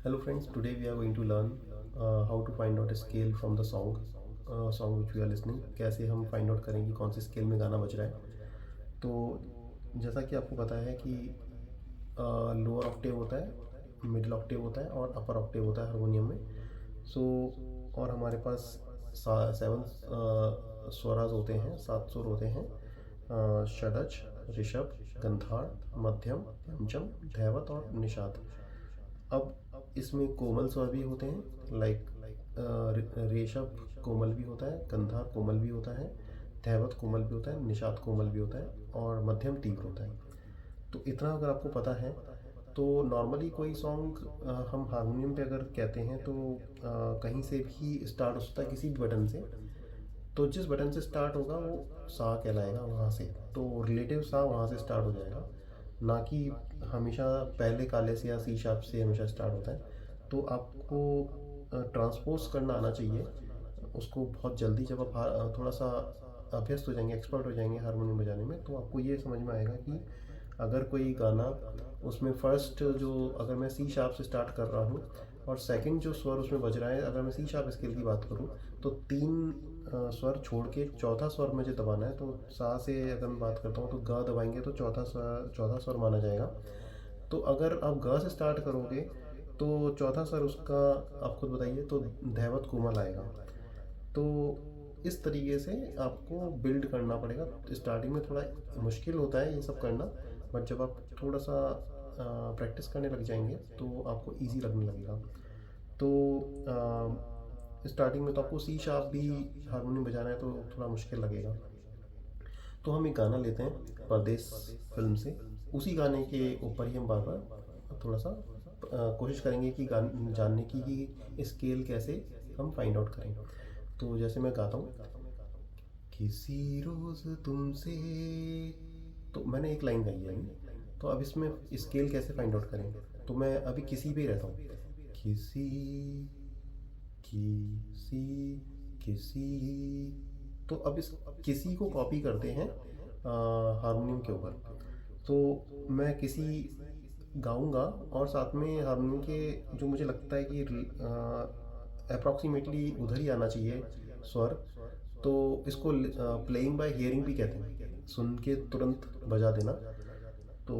Hello friends, today we are going to learn how to find out a scale from the song which we are listening. कैसे हम find out करें कि कौन से scale में गाना बज रहा है। तो जैसा कि आपको पता है कि लोअर ऑक्टेव होता है, मिडिल ऑक्टेव होता है और अपर ऑक्टेव होता है हारमोनियम में। सो और हमारे पास 7 स्वराज होते हैं, 7 सुर होते हैं। षडज, ऋषभ, गंधार, मध्यम, पंचम, धैवत और निषाद। अब इसमें कोमल स्वर भी होते हैं, लाइक ऋषभ कोमल भी होता है, गंधार कोमल भी होता है, धैवत कोमल भी होता है, निषाद कोमल भी होता है और मध्यम तीव्र होता है। तो इतना अगर आपको पता है तो नॉर्मली कोई सॉन्ग हम हारमोनियम पे अगर कहते हैं तो कहीं से भी स्टार्ट हो सकता है, किसी भी बटन से। तो जिस बटन से स्टार्ट होगा वो सा कहलाएगा वहाँ से। तो रिलेटिव सा वहाँ से स्टार्ट हो जाएगा, ना कि हमेशा पहले काले से या सी शार्प से हमेशा स्टार्ट होता है। तो आपको ट्रांसपोज करना आना चाहिए उसको बहुत जल्दी। जब आप थोड़ा सा अभ्यस्त हो जाएंगे, एक्सपर्ट हो जाएंगे हारमोनियम बजाने में, तो आपको ये समझ में आएगा कि अगर कोई गाना उसमें फर्स्ट जो, अगर मैं सी शार्प से स्टार्ट कर रहा हूँ और सेकंड जो स्वर उसमें बज रहा है, अगर मैं सी शार्प स्केल की बात करूँ तो 3 स्वर छोड़ के चौथा स्वर मुझे दबाना है। तो सा से अगर मैं बात करता हूँ तो गा दबाएंगे तो चौथा स्वर माना जाएगा। तो अगर आप गा से स्टार्ट करोगे तो चौथा स्वर उसका आप खुद बताइए, तो धैवत कोमल आएगा। तो इस तरीके से आपको बिल्ड करना पड़ेगा। स्टार्टिंग में थोड़ा मुश्किल होता है ये सब करना, बट जब आप थोड़ा सा प्रैक्टिस करने लग जाएंगे तो आपको इजी लगने लगेगा। तो स्टार्टिंग में तो आपको सी शार्प भी हारमोनियम बजाना है तो थोड़ा मुश्किल लगेगा। तो हम एक गाना लेते हैं परदेश फिल्म से, उसी गाने के ऊपर ही हम बार बार थोड़ा सा कोशिश करेंगे कि जानने की कि स्केल कैसे हम फाइंड आउट करें। तो जैसे मैं गाता हूँ, किसी रोज तुमसे, तो मैंने एक लाइन गाई है अभी। तो अब इसमें स्केल कैसे फाइंड आउट करें, तो मैं अभी किसी पे ही रहता हूँ। किसी, किसी, किसी। तो अब इस किसी को कॉपी करते हैं हारमोनियम के ऊपर। तो मैं किसी गाऊंगा और साथ में हारमोनियम के जो मुझे लगता है कि अप्रॉक्सीमेटली उधर ही आना चाहिए स्वर, तो इसको प्लेइंग बाय हियरिंग भी कहते हैं, सुन के तुरंत बजा देना। तो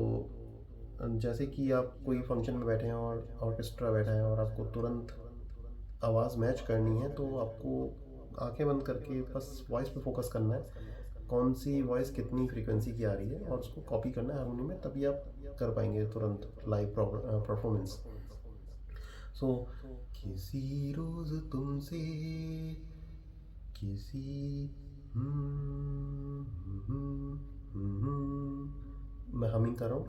जैसे कि आप कोई फंक्शन में बैठे हैं और ऑर्केस्ट्रा बैठा है और आपको तुरंत आवाज़ मैच करनी है, तो आपको आंखें बंद करके बस वॉइस पे फोकस करना है, कौन सी वॉइस कितनी फ्रीक्वेंसी की आ रही है, और उसको कॉपी करना है हारमोनियम में, तभी आप कर पाएंगे तुरंत लाइव परफॉर्मेंस। सो किसी रोज तुमसे, किसी, हम्म, हम्म, मैं हमिंग कर रहा हूँ,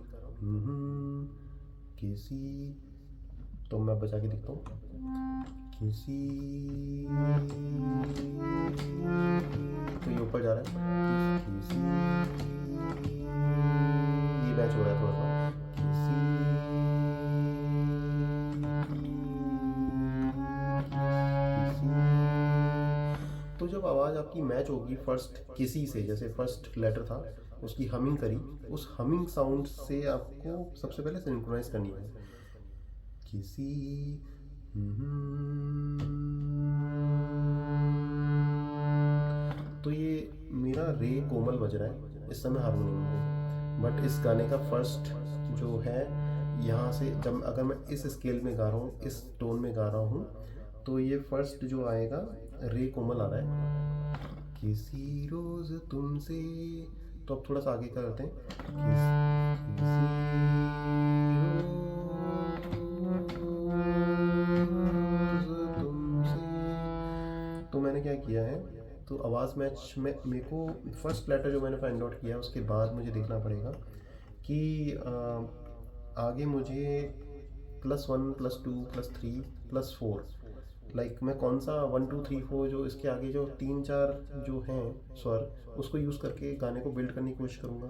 किसी। तो मैं बजा के दिखता हूँ, किसी। तो ये ऊपर जा रहा है, किसी, ये मैच हो रहा है थोड़ा सा, किसी, किसी। तो जब आवाज़ आपकी मैच होगी फर्स्ट किसी से, जैसे फर्स्ट लेटर था उसकी हमिंग करी, उस हमिंग साउंड से आपको सबसे पहले सिंक्रोनाइज करनी है। किसी, तो ये मेरा रे कोमल बज रहा है इस समय हारमोनियम पे, बट इस गाने का फर्स्ट जो है, यहाँ से जब अगर मैं इस स्केल में गा रहा हूँ, इस टोन में गा रहा हूँ, तो ये फर्स्ट जो आएगा रे कोमल आ रहा है, किसी रोज तुमसे। तो अब थोड़ा सा आगे करते हैं, किसी रोज तुमसे। तो मैंने क्या किया है, तो आवाज़ मैच में मेरे को फर्स्ट लेटर जो मैंने फाइंड आउट किया, उसके बाद मुझे देखना पड़ेगा कि आगे मुझे +1 +2 +3 +4, लाइक मैं कौन सा 1 2 3 4 जो इसके आगे जो 3 4 जो हैं स्वर, उसको यूज़ करके गाने को बिल्ड करने की कोशिश करूँगा।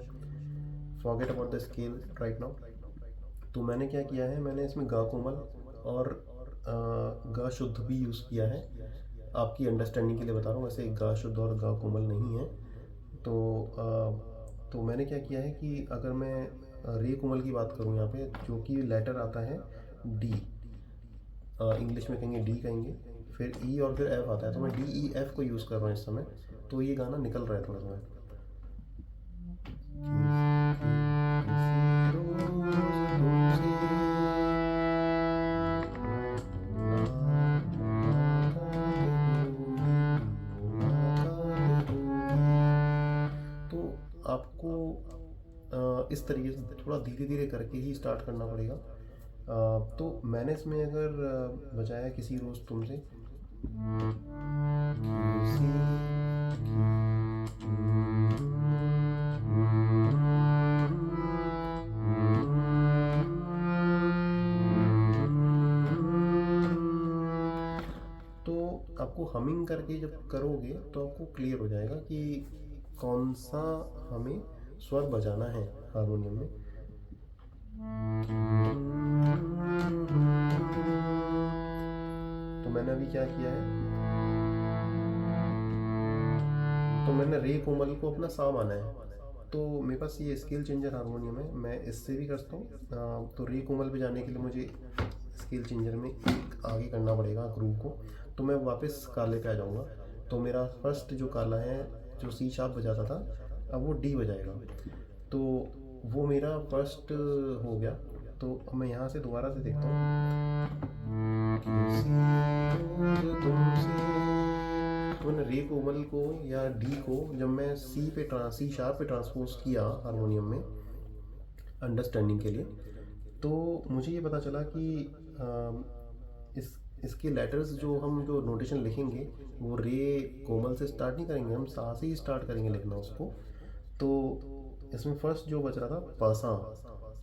Forget about the scale right now. तो मैंने क्या किया है, मैंने इसमें गा कोमल और गा शुद्ध भी यूज़ किया है, आपकी अंडरस्टैंडिंग के लिए बता रहा हूँ, वैसे गा शुद्ध और गा कोमल नहीं है। तो तो मैंने क्या किया है कि अगर मैं रे कोमल की बात करूँ यहाँ पे, जो कि लेटर आता है डी, इंग्लिश में कहेंगे डी कहेंगे, फिर ई और फिर एफ आता है, तो मैं डी ई एफ को यूज़ कर रहा हूँ इस समय। तो ये गाना निकल रहा है थोड़ा थोड़ा। तो आपको इस तरीके से थोड़ा धीरे धीरे करके ही स्टार्ट करना पड़ेगा। तो मैंने इसमें अगर बजाया किसी रोज़ तुमसे, किसी तो आपको हमिंग करके जब करोगे तो आपको क्लियर हो जाएगा कि कौन सा हमें स्वर बजाना है हारमोनियम में। तो मैंने अभी क्या किया है, तो मैंने रे कोमल को अपना सा माना है। तो मेरे पास ये स्केल चेंजर हारमोनियम है, मैं इससे भी करता हूँ। तो रे कोमल पे जाने के लिए मुझे स्केल चेंजर में एक आगे करना पड़ेगा ग्रूव को, तो मैं वापस काले पे आ जाऊँगा। तो मेरा फर्स्ट जो काला है जो सी शार्प बजाता था, अब वो डी बजाएगा, तो वो मेरा फर्स्ट हो गया। तो अब मैं यहाँ से दोबारा से देखता हूँ, तो मैंने रे कोमल को या डी को जब मैं सी शार्प पे ट्रांसपोज किया हारमोनियम में अंडरस्टैंडिंग के लिए, तो मुझे ये पता चला कि इसके लेटर्स जो नोटेशन लिखेंगे वो रे कोमल से स्टार्ट नहीं करेंगे, हम सा से ही स्टार्ट करेंगे लिखना उसको। तो इसमें फर्स्ट जो बच रहा था पासा,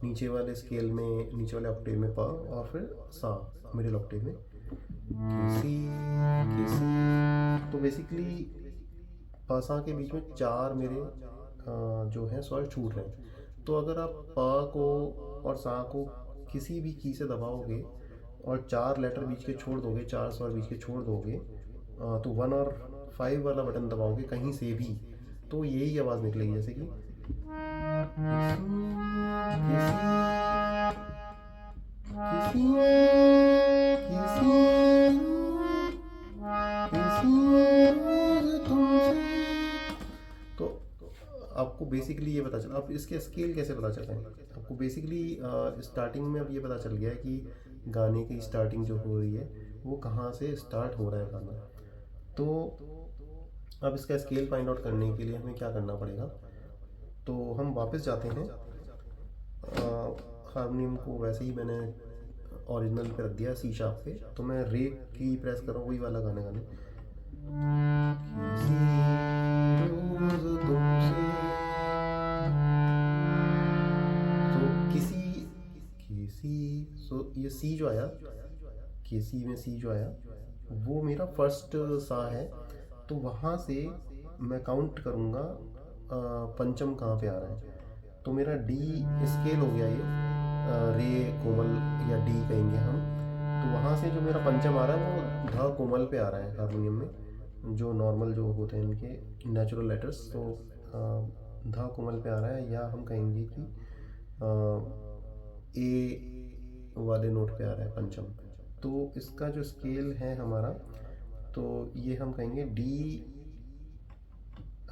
नीचे वाले स्केल में, नीचे वाले ऑक्टेव में पा, और फिर सा मिडिल ऑक्टेव में किसी किसी। तो बेसिकली पासा के बीच में चार मेरे जो हैं स्वर छूट रहे हैं। तो अगर आप पा को और सा को किसी भी की से दबाओगे और चार लेटर बीच के छोड़ दोगे, चार स्वर बीच के छोड़ दोगे, तो 1 और 5 वाला बटन दबाओगे कहीं से भी, तो यही आवाज़ निकलेगी, जैसे कि तो आपको बेसिकली ये पता चला। अब इसके स्केल कैसे पता चलते हैं आपको, बेसिकली स्टार्टिंग में अब ये पता चल गया है कि गाने की स्टार्टिंग जो हो रही है वो कहाँ से स्टार्ट हो रहा है गाना। तो अब इसका स्केल फाइंड आउट करने के लिए हमें क्या करना पड़ेगा, तो हम वापस जाते हैं हारमोनियम को, वैसे ही मैंने ओरिजिनल पे रख दिया सी शार्प पे, तो मैं रे की प्रेस कर रहा हूँ, वही वाला गाने गाने तो किसी ये सी जो आया, किसी में सी जो आया वो मेरा फर्स्ट सा है। तो वहाँ से मैं काउंट करूँगा पंचम कहाँ पे आ रहा है। तो मेरा डी स्केल हो गया ये, रे कोमल या डी कहेंगे हम। तो वहाँ से जो मेरा पंचम आ रहा है वो ध कोमल पे आ रहा है हारमोनियम में, जो नॉर्मल जो होते हैं इनके नेचुरल लेटर्स। तो ध कोमल पे आ रहा है, या हम कहेंगे कि ए वाले नोट पे आ रहा है पंचम। तो इसका जो स्केल है हमारा, तो ये हम कहेंगे डी।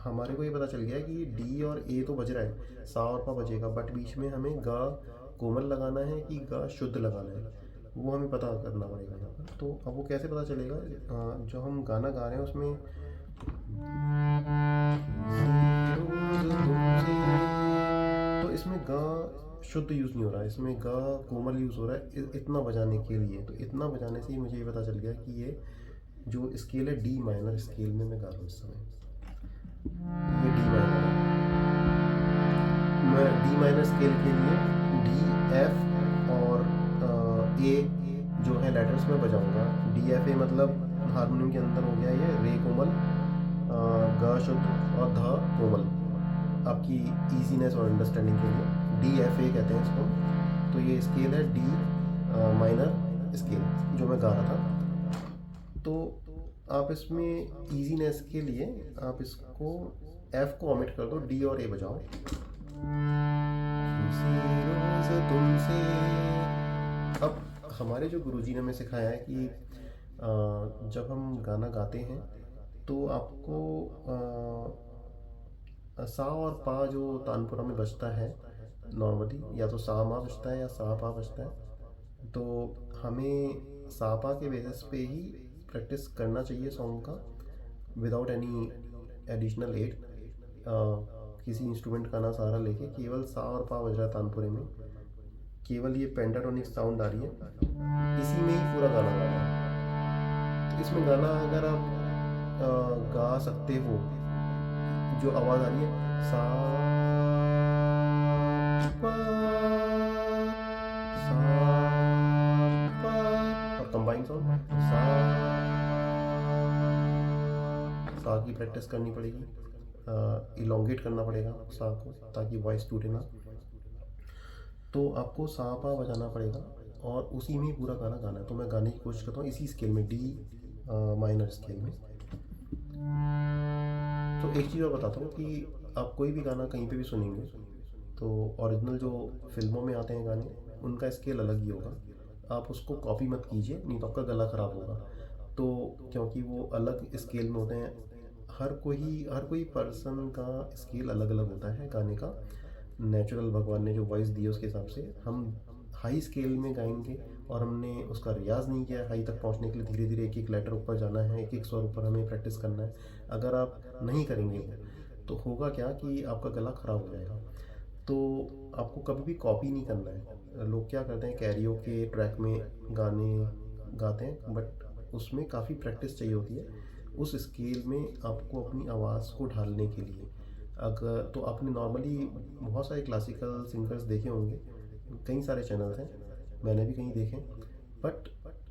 हमारे को ये पता चल गया कि डी और ए तो बज रहा है, सा और पा बजेगा, बट बीच में हमें गा कोमल लगाना है कि गा शुद्ध लगाना है, वो हमें पता करना पड़ेगा यहाँ पर। तो अब वो कैसे पता चलेगा, जो हम गाना गा रहे हैं उसमें तो इसमें गा शुद्ध यूज़ नहीं हो रहा है, इसमें गा कोमल यूज़ हो रहा है इतना बजाने के लिए। तो इतना बजाने से ही मुझे ये पता चल गया कि ये जो स्केल है डी माइनर स्केल में मैं गा रहा हूँ इस समय, ये डी माइनर है। मैं डी माइनर स्केल के लिए डी एफ और ए जो है लेटर्स में बजाऊंगा। डी एफ ए मतलब हारमोनियम के अंदर हो गया ये रे कोमल, ग शुद्ध और ध कोमल, आपकी इजीनेस और अंडरस्टैंडिंग के लिए डी एफ ए कहते हैं इसको। तो ये स्केल है डी माइनर स्केल जो मैं गा रहा था। तो आप इसमें इजीनेस के लिए आप इसको एफ को ओमिट कर दो, डी और ए बजाओ। अब हमारे जो गुरुजी ने हमें सिखाया है कि जब हम गाना गाते हैं तो आपको सा और पा जो तानपुरा में बजता है नॉर्मली, या तो सा मा बजता है या सा पा बजता है, तो हमें सा पा के बेसिस पे ही प्रैक्टिस करना चाहिए सॉन्ग का, विदाउट एनी एडिशनल एड, किसी इंस्ट्रूमेंट का ना सहारा लेके। केवल सा और पा बज रहा है तानपुरे में, केवल ये पेंटाटोनिक साउंड आ रही है, इसी में ही पूरा गाना गाना है। तो इसमें गाना अगर आप गा सकते हो, जो आवाज़ आ रही है सा पा सा पा, और कंबाइन साउंड सा की प्रैक्टिस करनी पड़ेगी, इलोंगेट करना पड़ेगा सा को ताकि वॉइस टूटे ना। तो आपको सा पा बजाना पड़ेगा और उसी में ही पूरा गाना गाना है। तो मैं गाने की कोशिश करता हूँ इसी स्केल में, डी माइनर स्केल में। तो एक चीज़ और बताता हूँ कि आप कोई भी गाना कहीं पे भी सुनेंगे तो ओरिजिनल जो फिल्मों में आते हैं गाने, उनका स्केल अलग ही होगा। आप उसको कॉपी मत कीजिए, नहीं तो आपका गला ख़राब होगा। तो क्योंकि वो अलग स्केल में होते हैं, हर कोई पर्सन का स्केल अलग अलग होता है गाने का। नेचुरल भगवान ने जो वॉइस दी है उसके हिसाब से हम हाई स्केल में गाएंगे, और हमने उसका रियाज़ नहीं किया है हाई तक पहुंचने के लिए। धीरे धीरे एक एक लेटर ऊपर जाना है, एक एक स्वर ऊपर हमें प्रैक्टिस करना है। अगर आप नहीं करेंगे तो होगा क्या कि आपका गला ख़राब हो जाएगा। तो आपको कभी भी कॉपी नहीं करना है। लोग क्या करते हैं, कैरियोके ट्रैक में गाने गाते हैं, बट उसमें काफ़ी प्रैक्टिस चाहिए होती है उस स्केल में आपको अपनी आवाज़ को ढालने के लिए। अगर तो आपने नॉर्मली बहुत सारे क्लासिकल सिंगर्स देखे होंगे, कई सारे चैनल्स हैं, मैंने भी कहीं देखे, बट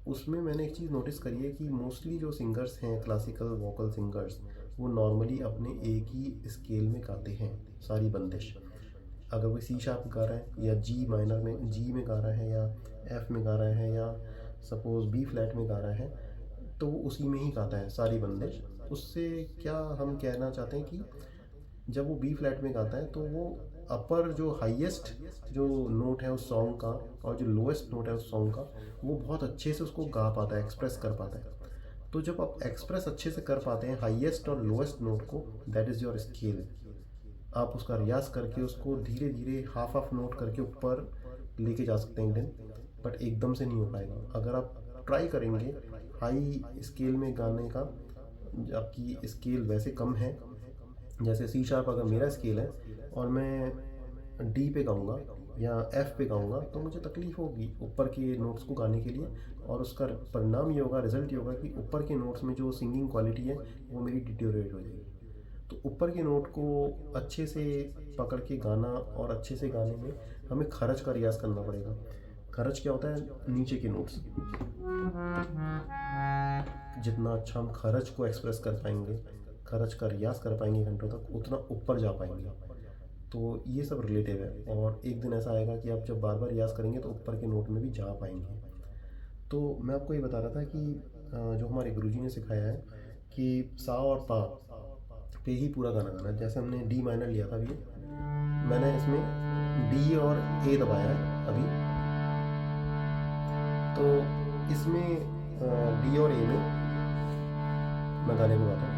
उसमें मैंने एक चीज़ नोटिस करी है कि मोस्टली जो सिंगर्स हैं क्लासिकल वोकल सिंगर्स, वो नॉर्मली अपने एक ही स्केल में गाते हैं सारी बंदिश। अगर कोई सी शार्प गा रहा है या जी माइनर में, जी में गा रहा है, या एफ़ में गा रहा है, या सपोज़ बी फ्लैट में गा रहा है, तो वो उसी में ही गाता है सारी बंदिश। उससे क्या हम कहना चाहते हैं कि जब वो बी फ्लैट में गाता है तो वो अपर जो हाईएस्ट जो नोट है उस सॉन्ग का और जो लोएस्ट नोट है उस सॉन्ग का, वो बहुत अच्छे से उसको गा पाता है, एक्सप्रेस कर पाता है। तो जब आप एक्सप्रेस अच्छे से कर पाते हैं हाईएस्ट और लोएस्ट नोट को, दैट इज़ योर स्केल। आप उसका रियाज करके उसको धीरे धीरे हाफ हाफ नोट करके ऊपर लेके जा सकते हैं दिन, बट एकदम से नहीं हो पाएगा। अगर आप ट्राई करेंगे हाई स्केल में गाने का, आपकी स्केल वैसे कम है, जैसे सी शार्प अगर मेरा स्केल है और मैं डी पे गाऊंगा या एफ़ पे गाऊंगा, तो मुझे तकलीफ़ होगी ऊपर के नोट्स को गाने के लिए, और उसका परिणाम ये होगा, रिजल्ट ये होगा कि ऊपर के नोट्स में जो सिंगिंग क्वालिटी है वो मेरी डिटेरियोरेट हो जाएगी। तो ऊपर के नोट को अच्छे से पकड़ के गाना, और अच्छे से गाने में हमें खरच का रियाज़ करना पड़ेगा। खरच क्या होता है, नीचे के नोट्स। जितना अच्छा हम खरच को एक्सप्रेस कर पाएंगे, खरच का रियाज़ कर पाएंगे घंटों तक, उतना ऊपर जा पाएंगे। तो ये सब रिलेटिव है, और एक दिन ऐसा आएगा कि आप जब बार बार रियाज़ करेंगे तो ऊपर के नोट में भी जा पाएंगे। तो मैं आपको ये बता रहा था कि जो हमारे गुरुजी ने सिखाया है कि सा और पा पे ही पूरा गाना गाना है। जैसे हमने डी माइनर लिया था अभी, मैंने इसमें डी और ए दबाया है अभी, तो इसमें डी और ए में मैं गाने को गाता हूँ।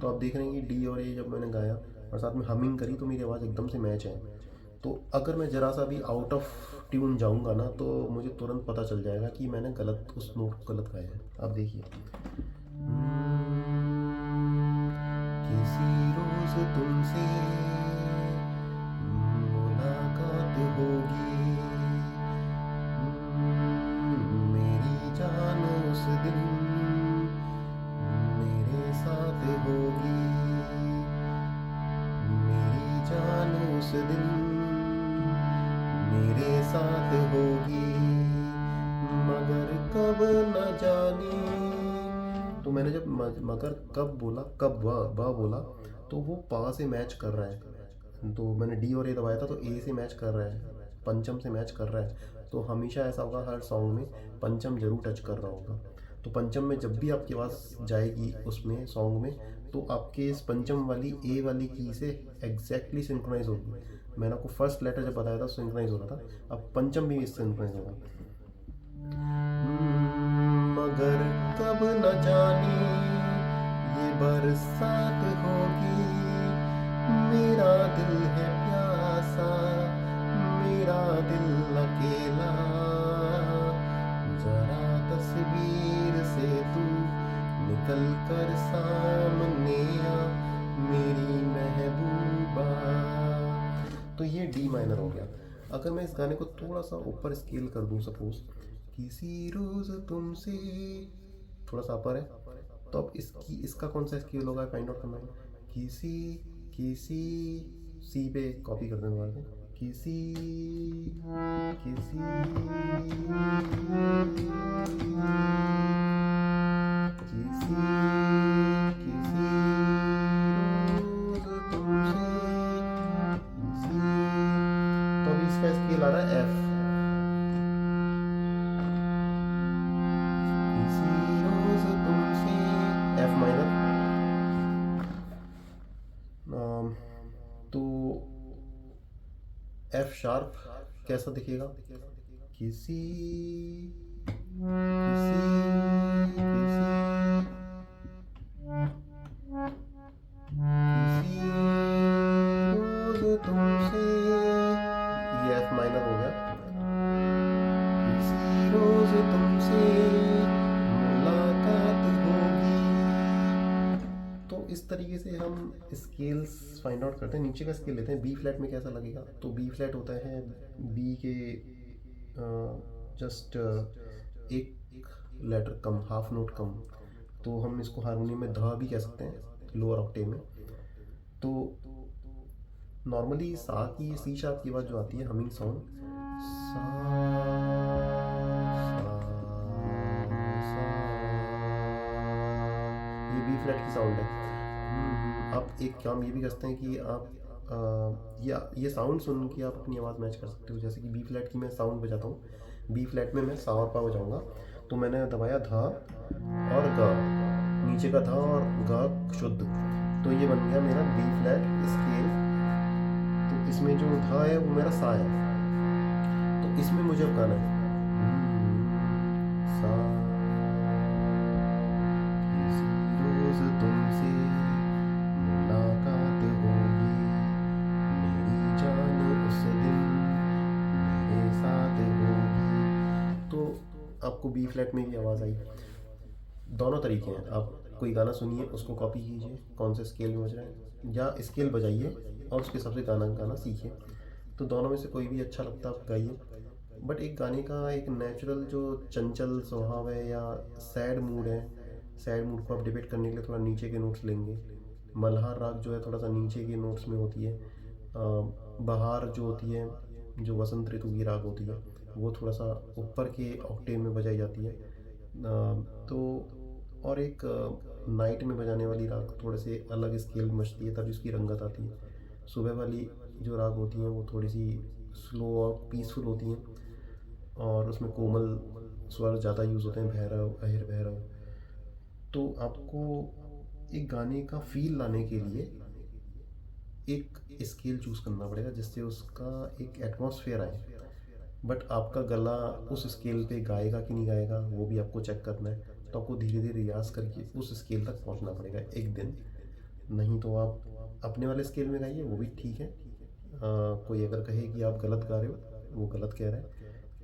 तो आप देख रहे हैं कि डी और ए जब मैंने गाया और साथ में हमिंग करी तो मेरी आवाज़ एकदम से मैच है। तो अगर मैं ज़रा सा भी आउट ऑफ ट्यून जाऊंगा ना, तो मुझे तुरंत पता चल जाएगा कि मैंने गलत, उस नोट को गलत गाया है। आप देखिए, किसी रोज तुमसे मुलाकात होगी, मेरी जान उस दिन मेरे साथ होगी, मेरी जान उस दिन मेरे साथ होगी, मगर कब न जाने। तो मैंने जब मगर कब बोला, कब बा बोला, तो वो पा से मैच कर रहा है। तो मैंने डी और ए दबाया था तो ए से मैच कर रहा है, पंचम से मैच कर रहा है। तो हमेशा ऐसा होगा, हर सॉन्ग में पंचम जरूर टच कर रहा होगा। तो पंचम में जब भी आपकी आवाज़ जाएगी उसमें सॉन्ग में, तो आपके इस पंचम वाली ए वाली की से एग्जैक्टली सिंक्रोनाइज होगी। मैंने आपको फर्स्ट लेटर जब बताया था सिंक्रोनाइज हो रहा था, अब पंचम भी इससे सिंक्रोनाइज होगा। मगर कब न जाने ये बरसात होगी, मेरा दिल है प्यासा, मेरा दिल अकेला, जरा तस्वीर से तू निकल कर सामने आ, मेरी महबूबा। तो ये डी माइनर हो गया। अगर मैं इस गाने को थोड़ा सा ऊपर स्केल कर दूं, सपोज किसी रोज तुमसे, थोड़ा सा अपर है, तो अब इसका कौन सा स्केल होगा फाइंड आउट करना है। किसी किसी सी पे कॉपी कर देने वाले, किसी किसी किसी किसी रोज तुमसे किसी, तो अभी इसका स्केल आ रहा है एफ। किसी रोज तुमसे एफ माइनर। तो एफ शार्प कैसा दिखेगा, किसी किसी किसी किसी रोज तुमसे, ये एफ माइनर हो गया। किसी रोज तुमसे मुलाकात होगी। तो इस तरीके से हम स्केल्स फाइंड आउट करते हैं। नीचे का स्केल लेते हैं, बी फ्लैट में कैसा लगेगा। तो बी फ्लैट होता है बी के जस्ट एक लेटर कम, हाफ नोट कम। तो हम इसको हारमोनियम में धा भी कह सकते हैं, लोअर ऑक्टेव में। तो नॉर्मली सा की सी शार्प की आवाज़ जो आती है हमिंग साउंड, सा सा सा, ये बी फ्लैट की साउंड है। आप एक काम ये भी कर सकते हैं कि आप ये साउंड सुन के आप अपनी आवाज़ मैच कर सकते हो। जैसे कि बी फ्लैट की मैं साउंड बजाता हूँ, बी फ्लैट में मैं सा और पा बजाऊंगा, तो मैंने दबाया धा और गा, नीचे का धा और गा शुद्ध, तो ये बन गया मेरा बी फ्लैट स्केल। तो इसमें जो धा है वो मेरा सा है, तो इसमें मुझे अब गाना है सा, किसी रोज तुमसे मुलाकात होगी, मेरी जान उस दिन मेरे साथ होगी। तो आपको बी फ्लैट में भी आवाज़ आई। दोनों तरीके हैं, आप कोई गाना सुनिए, उसको कॉपी कीजिए कौन से स्केल में बज रहा है, या स्केल बजाइए और उसके हिसाब से गाना गाना सीखिए। तो दोनों में से कोई भी अच्छा लगता है आप गाइए। बट एक गाने का एक नेचुरल जो चंचल स्वभाव है या सैड मूड है, सैड मूड को आप डिबेट करने के लिए थोड़ा नीचे के नोट्स लेंगे। मल्हार राग जो है थोड़ा सा नीचे के नोट्स में होती है। बहार जो होती है, जो वसंत ऋतु की राग होती है, वो थोड़ा सा ऊपर के ऑक्टेव में बजाई जाती है। तो और एक नाइट में बजाने वाली राग थोड़े से अलग स्केल में बजती है, तभी उसकी रंगत आती है। सुबह वाली जो राग होती हैं वो थोड़ी सी स्लो और पीसफुल होती हैं, और उसमें कोमल स्वर ज़्यादा यूज़ होते हैं, भैरव अहिर भैरव। तो आपको एक गाने का फील लाने के लिए एक स्केल चूज़ करना पड़ेगा जिससे उसका एक एटमॉस्फेयर आए। बट आपका गला उस स्केल पे गाएगा कि नहीं गाएगा वो भी आपको चेक करना है। तो आपको धीरे धीरे रियाज करके उस स्केल तक पहुंचना पड़ेगा एक दिन। नहीं तो आप अपने वाले स्केल में गाइए, वो भी ठीक है। कोई अगर कहे कि आप गलत गा रहे हो, वो गलत कह रहा है,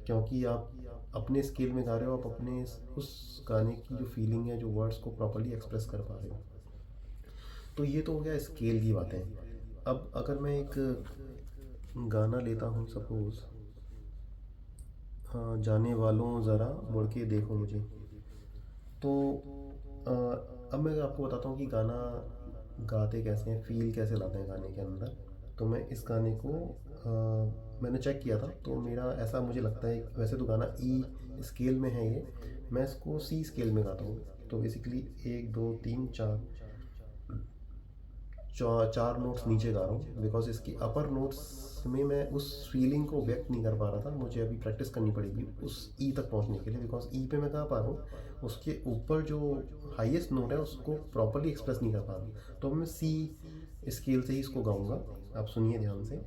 क्योंकि आप अपने स्केल में गा रहे हो, आप अपने उस गाने की जो फीलिंग है, जो वर्ड्स को प्रॉपर्ली एक्सप्रेस कर पा रहे हो। तो ये तो हो गया स्केल की बातें। अब अगर मैं एक गाना लेता हूँ, सपोज जाने वालों ज़रा मुड़ के देखो मुझे, तो अब मैं आपको बताता हूँ कि गाना गाते कैसे हैं, फील कैसे लाते हैं गाने के अंदर। तो मैं इस गाने को मैंने चेक किया था, तो मेरा ऐसा मुझे लगता है, वैसे तो गाना ई स्केल में है ये, मैं इसको सी स्केल में गाता हूँ। तो बेसिकली 1 2 3 4 चार नोट्स नीचे गा रहा हूँ, बिकॉज इसकी अपर नोट्स में मैं उस फीलिंग को व्यक्त नहीं कर पा रहा था। मुझे अभी प्रैक्टिस करनी पड़ेगी उस ई तक पहुँचने के लिए, बिकॉज ई पे मैं गा पा रहा हूँ, उसके ऊपर जो हाईएस्ट नोट है उसको प्रॉपरली एक्सप्रेस नहीं कर पा रहा। तो मैं सी स्केल से ही इसको गाऊंगा। आप सुनिए ध्यान से।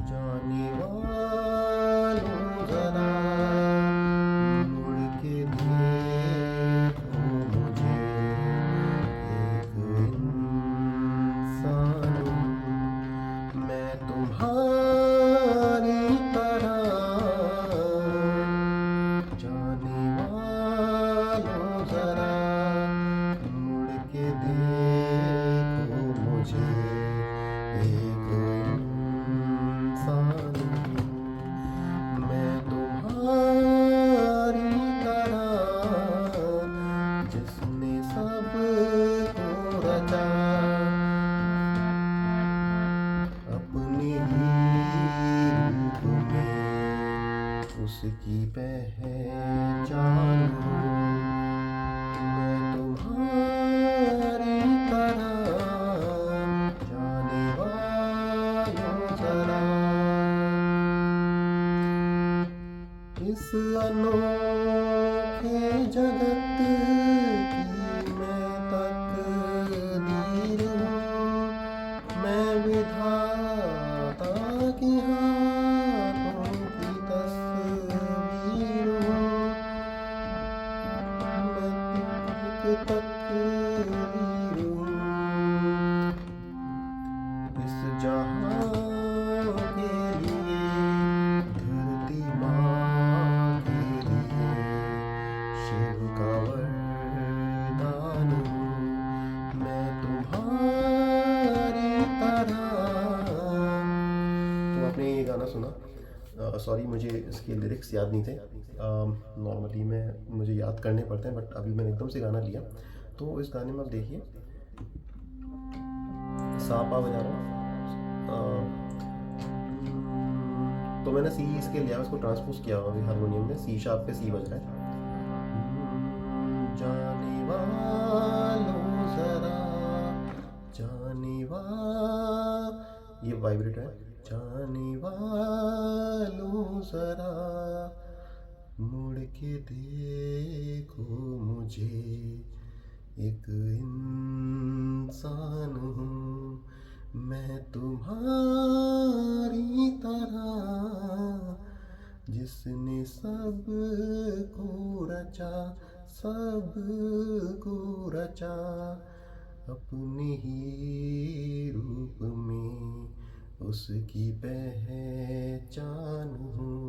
जाने वालों जरा मुड़ के देखो मुझे, एक इंसान हूँ मैं तुम्हारी तरह। जाने वालों जरा मुड़ के देखो मुझे, एक इंसान हूँ मैं तुम्हारी तरह, जिसने सब को रचा अपने ही रूप में, उसकी पहचान हूँ मैं तुम्हारी तरह। जाने वालों जरा इस अनोखे जगत की मैं तकदीर हूँ, मैं विधाता की हाथों की तस्वीर हूँ, मैं एक तकदीर हूँ इस जहां के लिए, धरती माँ के लिए शिव का वरदान हूँ मैं तुम्हारी तरह। तो आपने ये गाना सुना। सॉरी, मुझे इसके लिरिक्स याद नहीं थे। नॉर्मली मुझे याद करने पड़ते हैं, बट अभी मैंने एकदम से गाना लिया। तो इस गाने में आप देखिए, सा पा बजा रहा हूँ। तो मैंने सी इसके लिया, उसको ट्रांसपोज किया अभी हारमोनियम में, सी शार्प पे सी बज रहा है। जाने वालों जरा, जाने ये वाइब्रेट है। जाने वालों जरा मुड़ के देखो मुझे, एक इंसान हूँ मैं तुम्हारी तरह, जिसने सब को रचा, सब को रचा अपने ही रूप में, उसकी पहचान हूँ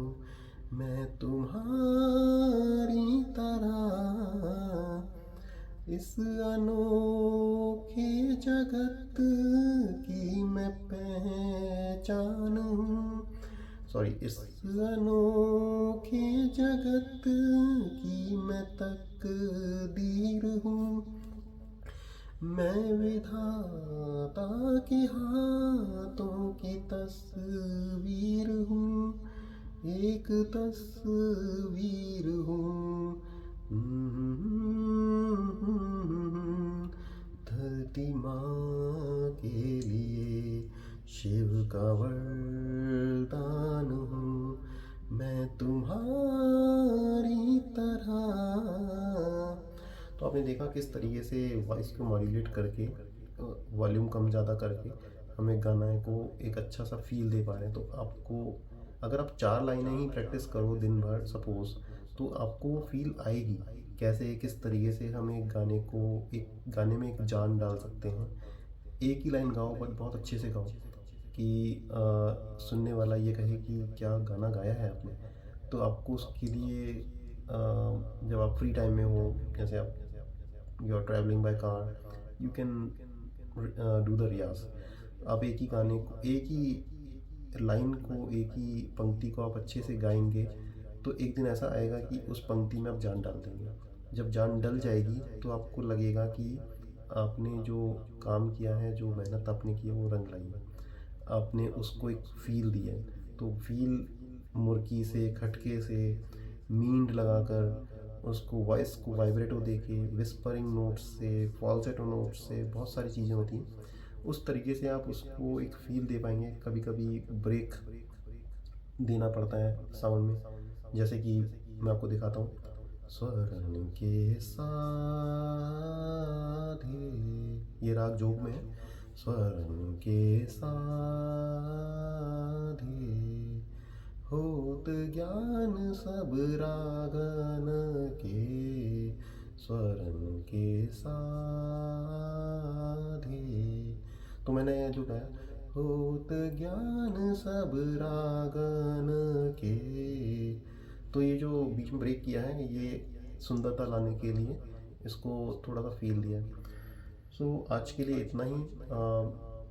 मैं तुम्हारी तरह। इस अनोखे जगत की मैं पहचान हूँ, सॉरी, इस अनोखे जगत की मैं तकदीर हूँ, मैं विधाता के हाथों की तस्वीर हूँ, एक तस्वीर हूँ धरती माँ के लिए शिव का वरदान हूँ मैं तुम्हारी तरह। तो आपने देखा किस तरीके से वॉइस को मॉड्यूलेट करके, वॉल्यूम कम ज़्यादा करके हम एक गाने को एक अच्छा सा फील दे पा रहे हैं। तो आपको, अगर आप 4 लाइनें ही प्रैक्टिस करो दिन भर सपोज़, तो आपको वो फील आएगी कैसे, किस तरीके से हम एक गाने में एक जान डाल सकते हैं। एक ही लाइन गाओ बट बहुत अच्छे से गाओ कि सुनने वाला ये कहे कि क्या गाना गाया है आपने। तो आपको उसके लिए जब आप फ्री टाइम में हो, जैसे आप you are travelling by car, you can do the riyaz. आप एक ही गाने को, एक ही लाइन को, एक ही पंक्ति को आप अच्छे से गाएंगे, तो एक दिन ऐसा आएगा कि उस पंक्ति में आप जान डाल देंगे। जब जान डल जाएगी तो आपको लगेगा कि आपने जो काम किया है, जो मेहनत आपने की है वो रंग लाई है। आपने उसको एक फ़ील दिया है। तो फ़ील मुर्की से, खटके से, मींड लगाकर, उसको वॉइस को वाइब्रेटो देके, विस्परिंग नोट्स से, फ़ॉल्सेटो नोट्स से, बहुत सारी चीज़ें होती हैं। उस तरीके से आप उसको एक फ़ील दे पाएँगे। कभी-कभी ब्रेक देना पड़ता है साउंड में। जैसे कि मैं आपको दिखाता हूँ। स्वरन के साधे, ये राग जोग में है। स्वरन के साधे, होत ज्ञान सब रागन के, स्वरन के साधे। तो मैंने जो गाया, होत ज्ञान सब रागन के, तो ये जो बीच में ब्रेक किया है, ये सुंदरता लाने के लिए इसको थोड़ा सा फील दिया है। सो आज के लिए इतना ही।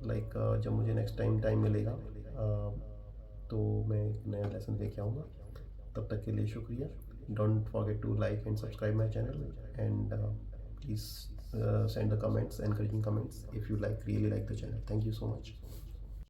लाइक जब मुझे नेक्स्ट टाइम मिलेगा तो मैं एक नया लेसन लेके आऊँगा। तब तक के लिए शुक्रिया। Don't forget to like and subscribe my channel, and please send the comments, encouraging comments, if you like, really like the channel. Thank you so much.